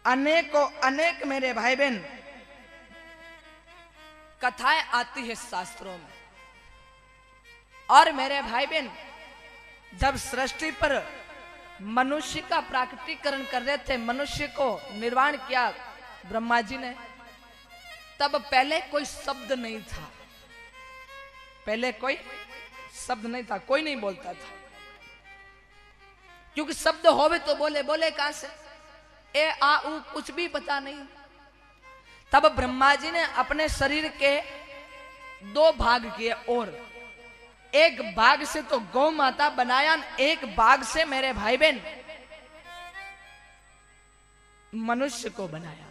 अनेकों अनेक मेरे भाई बहन कथाएं आती है शास्त्रों में। और मेरे भाई बहन जब सृष्टि पर मनुष्य का प्राकृतिकरण कर रहे थे, मनुष्य को निर्माण किया ब्रह्मा जी ने, तब पहले कोई शब्द नहीं था, पहले कोई शब्द नहीं था, कोई नहीं बोलता था। क्योंकि शब्द होवे तो बोले, बोले कहां से? ए आ उ कुछ भी पता नहीं। तब ब्रह्मा जी ने अपने शरीर के दो भाग किए, और एक भाग से तो गौ माता बनाया, एक भाग से मेरे भाई बहन मनुष्य को बनाया।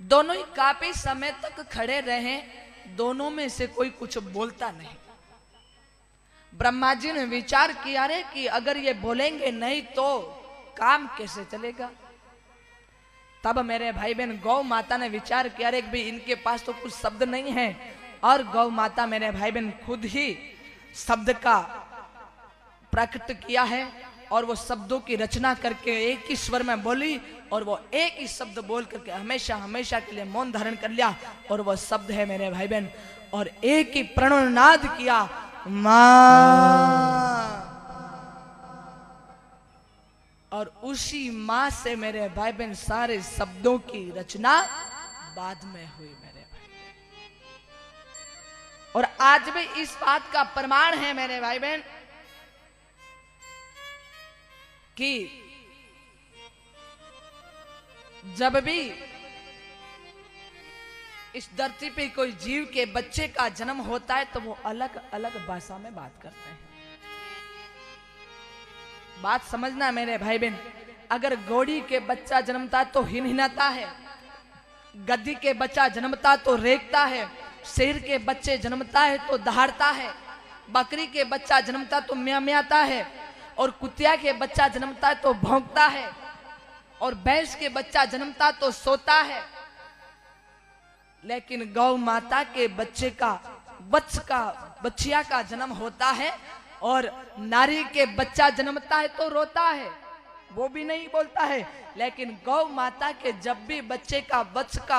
दोनों ही काफी समय तक खड़े रहे, दोनों में से कोई कुछ बोलता नहीं। ब्रह्मा जी ने विचार किया रे कि अगर ये बोलेंगे नहीं तो काम कैसे चलेगा। तब मेरे भाई बहन गौ माता ने विचार किया रे भाई इनके पास तो कुछ शब्द नहीं है, और गौ माता मेरे भाई बहन खुद ही शब्द का प्रकट किया है, और वो शब्दों की रचना करके एक ही स्वर में बोली, और वो एक ही शब्द बोल करके हमेशा हमेशा के लिए मौन धारण कर लिया। और वो शब्द है मेरे भाई बहन, और एक ही प्रणनाद किया, मां। और उसी मां से मेरे भाई बहन सारे शब्दों की रचना बाद में हुई मेरे भाई बहन। और आज भी इस बात का प्रमाण है मेरे भाई बहन कि जब भी इस धरती पे कोई जीव के बच्चे का जन्म होता है तो वो अलग अलग भाषा में बात करते हैं। बात समझना मेरे भाई बहन, अगर घोड़ी के बच्चा जन्मता तो हिनहिनाता है, गद्दी के बच्चा जन्मता तो रेंगता है, शेर के बच्चे जन्मता है तो दहाड़ता है, बकरी के बच्चा जन्मता तो म्याम्याता है, और कुतिया के बच्चा जन्मता है तो भौंकता है, और भैंस के बच्चा जन्मता तो सोता है। लेकिन गौ माता के बच्चे का बच्चिया का जन्म होता है, और नारी के बच्चा जन्मता है तो रोता है, वो भी नहीं बोलता है। लेकिन गौ माता के जब भी बच्चे का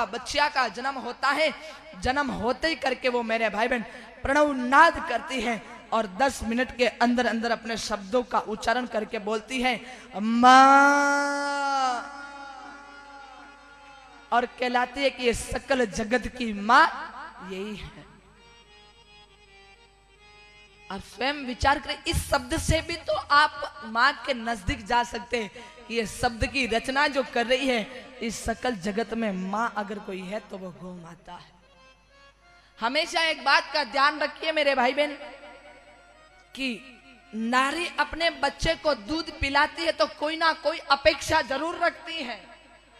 बच्चिया का जन्म होता है, जन्म होते ही करके वो मेरे भाई बहन प्रणव नाद करती है, और 10 मिनट के अंदर अंदर अपने शब्दों का उच्चारण करके बोलती है मां, और कहलाती है कि ये सकल जगत की मां यही है। आप स्वयं विचार करें, इस शब्द से भी तो आप मां के नजदीक जा सकते हैं कि ये शब्द की रचना जो कर रही है, इस सकल जगत में मां अगर कोई है तो वो गौ माता है। हमेशा एक बात का ध्यान रखिए मेरे भाई बहन कि नारी अपने बच्चे को दूध पिलाती है तो कोई ना कोई अपेक्षा जरूर रखती है।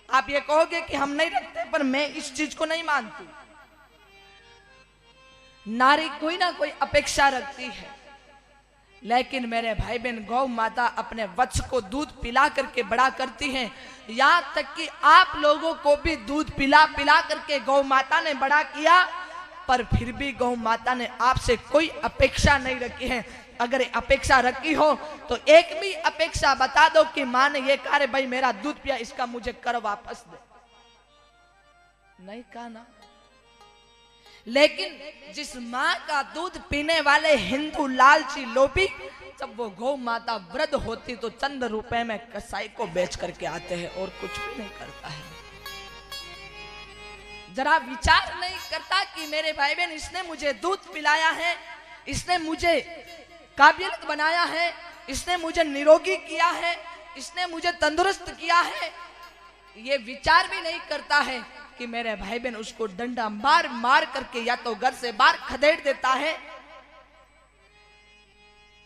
आप ये कहोगे कि हम नहीं रखते, पर मैं इस चीज को नहीं मानती। नारी कोई ना कोई अपेक्षा रखती है, लेकिन मेरे भाई बहन गौ माता अपने वत्स को दूध पिला करके बड़ा करती हैं। यहां तक कि आप लोगों को भी दूध पिला पिला करके गौ माता ने बड़ा किया, पर फिर भी गौ माता ने आपसे कोई अपेक्षा नहीं रखी है। अगर अपेक्षा रखी हो तो एक भी अपेक्षा बता दो कि मां ने ये कहा भाई मेरा दूध पिया, इसका मुझे कर वापस दे, नहीं कहा ना। लेकिन जिस मां का दूध पीने वाले हिंदू लालची लोभी, जब वो गौ माता वृद्ध होती तो चंद रुपए में कसाई को बेच करके आते हैं, और कुछ भी नहीं करता है। जरा विचार नहीं करता कि मेरे भाई बहन इसने मुझे दूध पिलाया है, इसने मुझे काबिलियत बनाया है, इसने मुझे निरोगी किया है, इसने मुझे तंदुरुस्त किया है। ये विचार भी नहीं करता है कि मेरे भाई बहन उसको डंडा मार मार करके या तो घर से बाहर खदेड़ देता है,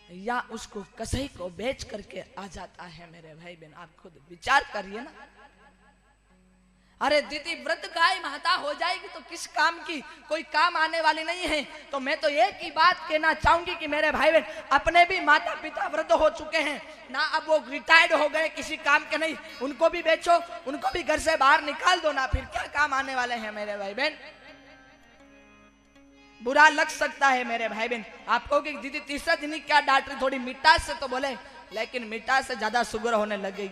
या उसको कसाई को बेच करके आ जाता है। मेरे भाई बहन आप खुद विचार करिए ना। अरे दीदी वृद्ध गाय माता हो जाएगी तो किस काम की, कोई काम आने वाली नहीं है। तो मैं तो एक ही बात कहना चाहूंगी कि मेरे भाई बहन अपने भी माता पिता वृद्ध हो चुके हैं ना, अब वो रिटायर्ड हो गए, किसी काम के नहीं, उनको भी बेचो, उनको भी घर से बाहर निकाल दो ना, फिर क्या काम आने वाले हैं मेरे भाई बहन। बुरा लग सकता है मेरे भाई बहन आपको कि दीदी तीसरा दिन क्या डांट रही, थोड़ी मिठास से तो बोले, लेकिन मिठास से ज्यादा शुगर होने लग गई।